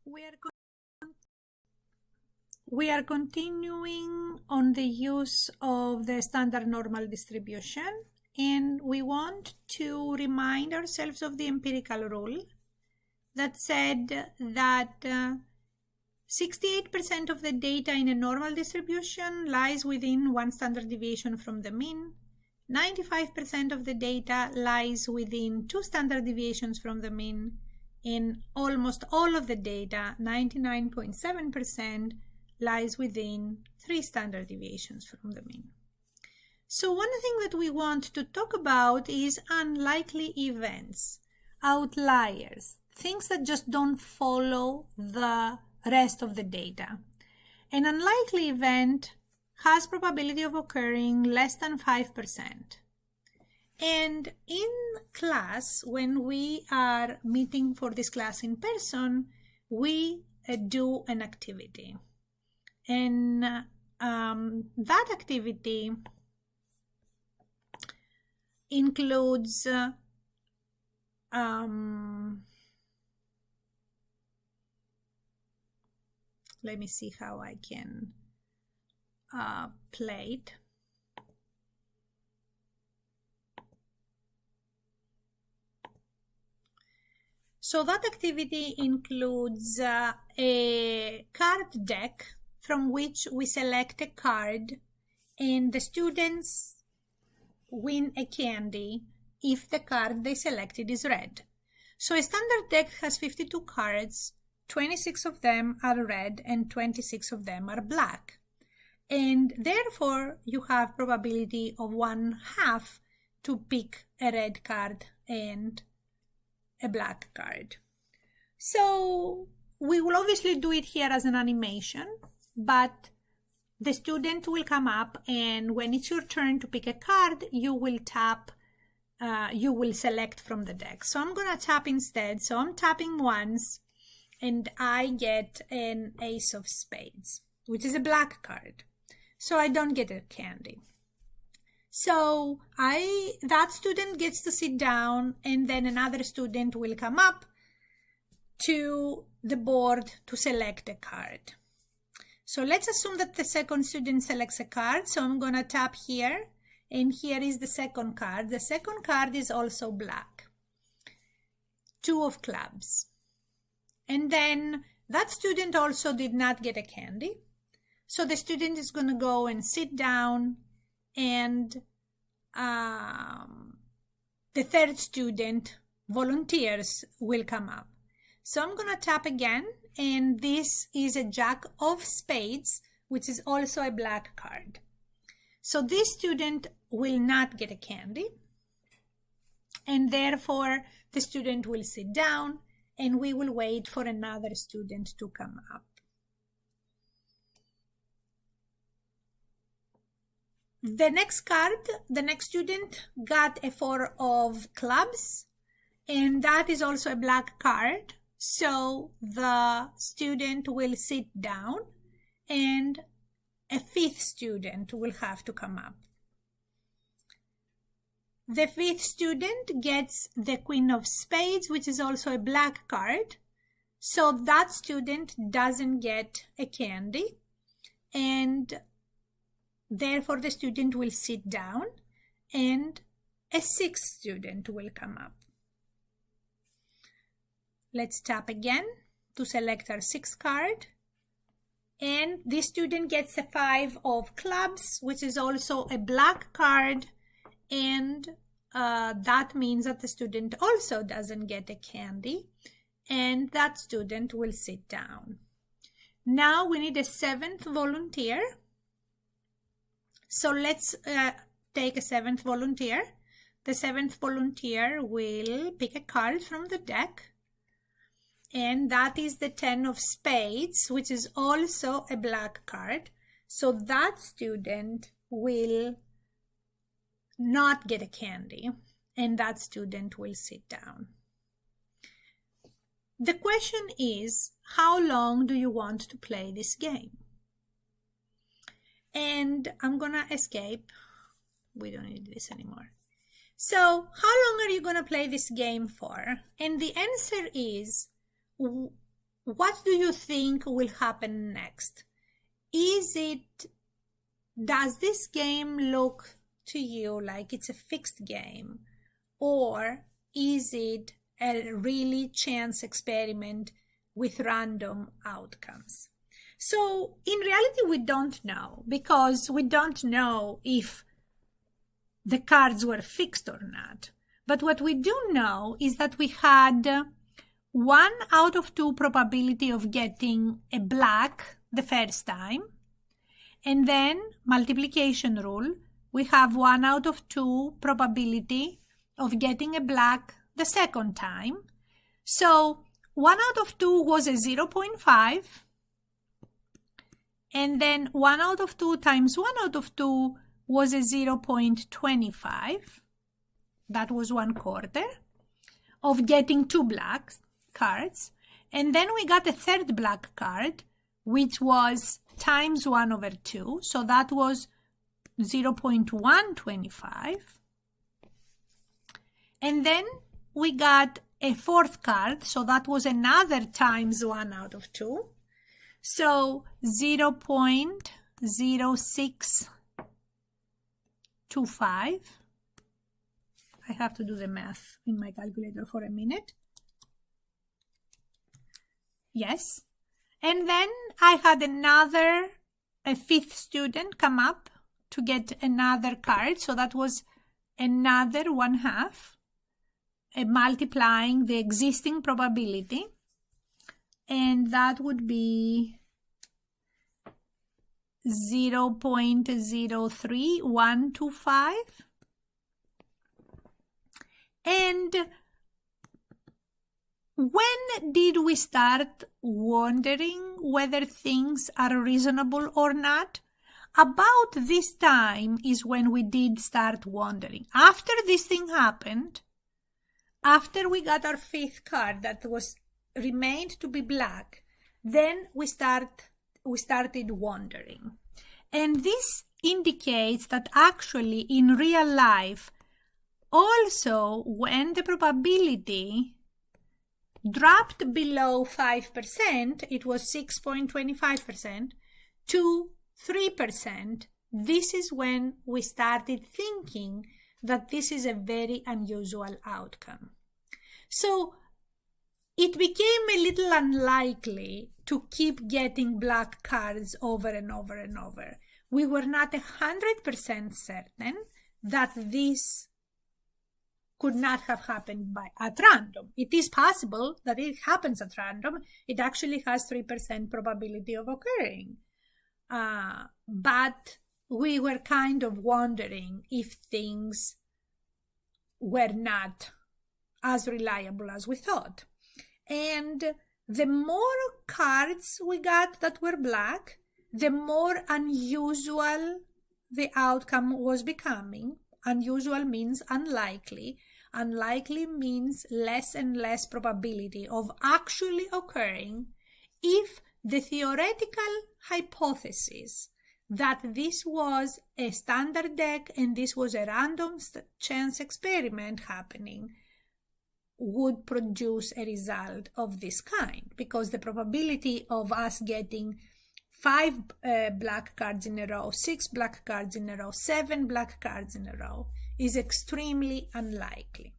We are continuing on the use of the standard normal distribution, and we want to remind ourselves of the empirical rule that said that 68% of the data in a normal distribution lies within one standard deviation from the mean, 95% of the data lies within two standard deviations from the mean, and almost all of the data, 99.7%, lies within three standard deviations from the mean. So one thing that we want to talk about is unlikely events, outliers, things that just don't follow the rest of the data. An unlikely event has probability of occurring less than 5%. And in class, when we are meeting for this class in person, we do an activity. And that activity includes let me see how I can play it. So that activity includes a card deck from which we select a card, and the students win a candy if the card they selected is red. So a standard deck has 52 cards, 26 of them are red and 26 of them are black. And therefore you have probability of 1/2 to pick a red card and a black card. So we will obviously do it here as an animation, but the student will come up, and when it's your turn to pick a card, you will tap, you will select from the deck. So I'm gonna tap instead. So I'm tapping once and I get an ace of spades, which is a black card. So I don't get a candy. So that student gets to sit down, and then another student will come up to the board to select a card. So let's assume that the second student selects a card. So I'm going to tap here, and here is the second card. The second card is also black. 2 of clubs. And then that student also did not get a candy. So the student is going to go and sit down, and the third student, volunteers, will come up. So I'm going to tap again, and this is a jack of spades, which is also a black card. So this student will not get a candy, and therefore the student will sit down, and we will wait for another student to come up. The next card, the next student got a 4 of clubs, and that is also a black card. So the student will sit down, and a 5th student will have to come up. The 5th student gets the queen of spades, which is also a black card. So that student doesn't get a candy, and therefore the student will sit down, and a 6th student will come up. Let's tap again to select our 6th card. And this student gets a 5 of clubs, which is also a black card. And that means that the student also doesn't get a candy. And that student will sit down. Now we need a 7th volunteer. So let's take a 7th volunteer. The 7th volunteer will pick a card from the deck. And that is the 10 of spades, which is also a black card. So that student will not get a candy, and that student will sit down. The question is, how long do you want to play this game? And I'm gonna escape. We don't need this anymore. So how long are you gonna play this game for? And the answer is, what do you think will happen next? Does this game look to you like it's a fixed game, or is it a really chance experiment with random outcomes? So in reality, we don't know, because we don't know if the cards were fixed or not. But what we do know is that we had 1 out of 2 probability of getting a black the first time. And then multiplication rule, we have 1 out of 2 probability of getting a black the second time. So 1 out of 2 was a 0.5. And then 1 out of 2 times 1 out of 2 was a 0.25. That was 1/4 of getting 2 black cards. And then we got a third black card, which was times 1/2. So that was 0.125. And then we got a fourth card. So that was another times 1 out of 2. So 0.0625. I have to do the math in my calculator for a minute. Yes. And then I had a fifth student come up to get another card. So that was another 1/2, multiplying the existing probability. And that would be 0.03125. And when did we start wondering whether things are reasonable or not? About this time is when we did start wondering. After this thing happened, after we got our fifth card that remained to be black, then we started wondering. And this indicates that actually in real life, also when the probability dropped below 5%, it was 6.25%, to 3%, this is when we started thinking that this is a very unusual outcome. So it became a little unlikely to keep getting black cards over and over and over. We were not 100% certain that this could not have happened at random. It is possible that it happens at random. It actually has 3% probability of occurring. But we were kind of wondering if things were not as reliable as we thought. And the more cards we got that were black, the more unusual the outcome was becoming. Unusual means unlikely. Unlikely means less and less probability of actually occurring if the theoretical hypothesis that this was a standard deck and this was a random chance experiment happening would produce a result of this kind, because the probability of us getting 5 black cards in a row, 6 black cards in a row, 7 black cards in a row is extremely unlikely.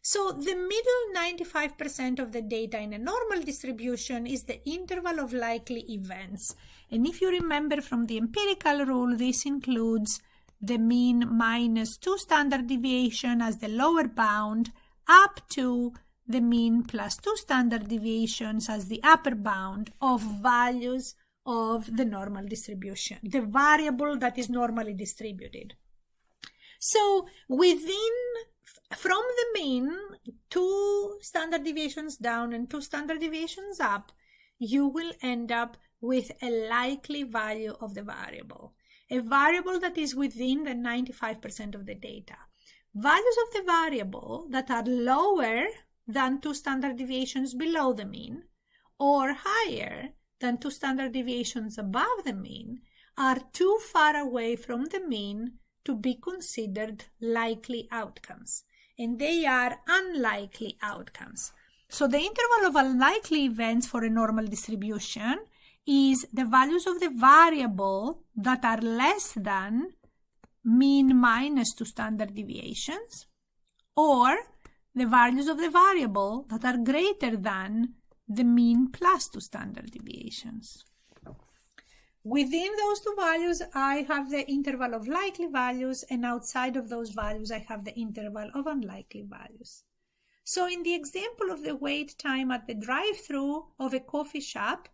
So the middle 95% of the data in a normal distribution is the interval of likely events. And if you remember from the empirical rule, this includes the mean minus 2 standard deviation as the lower bound, up to the mean plus 2 standard deviations as the upper bound of values of the normal distribution, the variable that is normally distributed. So from the mean, 2 standard deviations down and 2 standard deviations up, you will end up with a likely value of the variable, a variable that is within the 95% of the data. Values of the variable that are lower than 2 standard deviations below the mean or higher than 2 standard deviations above the mean are too far away from the mean to be considered likely outcomes, and they are unlikely outcomes. So the interval of unlikely events for a normal distribution is the values of the variable that are less than mean minus 2 standard deviations, or the values of the variable that are greater than the mean plus 2 standard deviations. Within those two values, I have the interval of likely values, and outside of those values, I have the interval of unlikely values. So in the example of the wait time at the drive-thru of a coffee shop,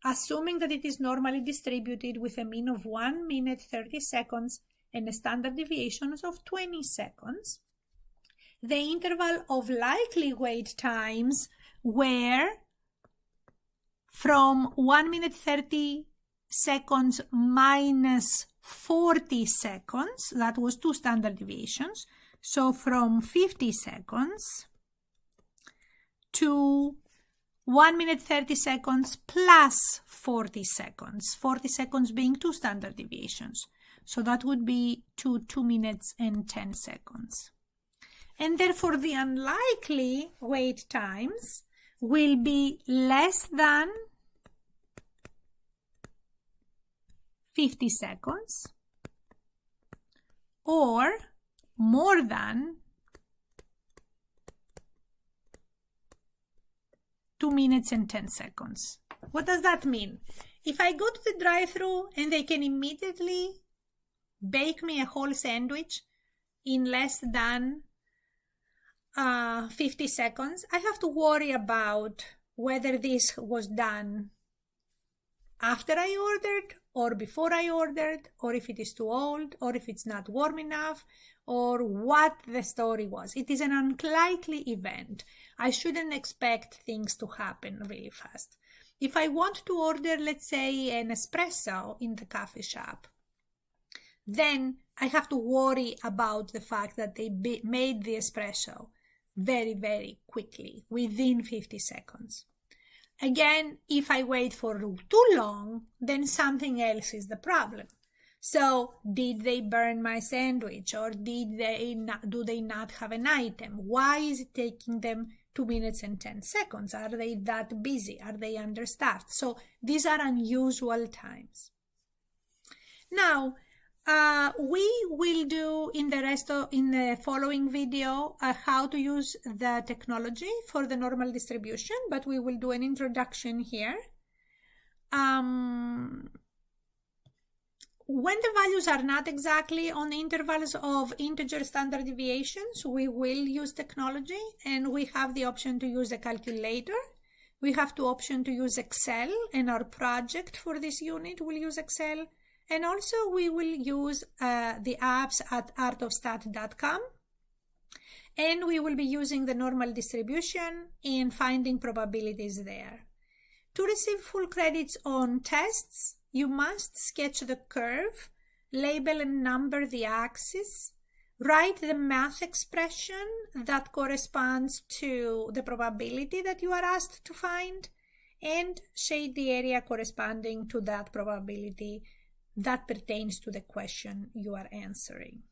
assuming that it is normally distributed with a mean of 1 minute 30 seconds and a standard deviation of 20 seconds, the interval of likely wait times were from 1 minute 30 seconds minus 40 seconds, that was 2 standard deviations, so from 50 seconds to 1 minute 30 seconds plus 40 seconds, 40 seconds being 2 standard deviations, so that would be 2 minutes and 10 seconds. And therefore the unlikely wait times will be less than 50 seconds or more than 2 minutes and 10 seconds. What does that mean? If I go to the drive-thru and they can immediately bake me a whole sandwich in less than 50 seconds, I have to worry about whether this was done after I ordered or before I ordered, or if it is too old, or if it's not warm enough, or what the story was. It is an unlikely event. I shouldn't expect things to happen really fast. If I want to order, let's say, an espresso in the coffee shop, then I have to worry about the fact that they made the espresso very, very quickly, within 50 seconds. Again, if I wait for too long, then something else is the problem. So, did they burn my sandwich, or do they not have an item? Why is it taking them 2 minutes and 10 seconds? Are they that busy? Are they understaffed? So, these are unusual times. Now, we will do in the following video how to use the technology for the normal distribution, but we will do an introduction here. When the values are not exactly on the intervals of integer standard deviations, we will use technology, and we have the option to use a calculator. We have the option to use Excel, and our project for this unit will use Excel. And also we will use the apps at artofstat.com, and we will be using the normal distribution and finding probabilities there. To receive full credits on tests, you must sketch the curve, label and number the axis, write the math expression that corresponds to the probability that you are asked to find, and shade the area corresponding to that probability that pertains to the question you are answering.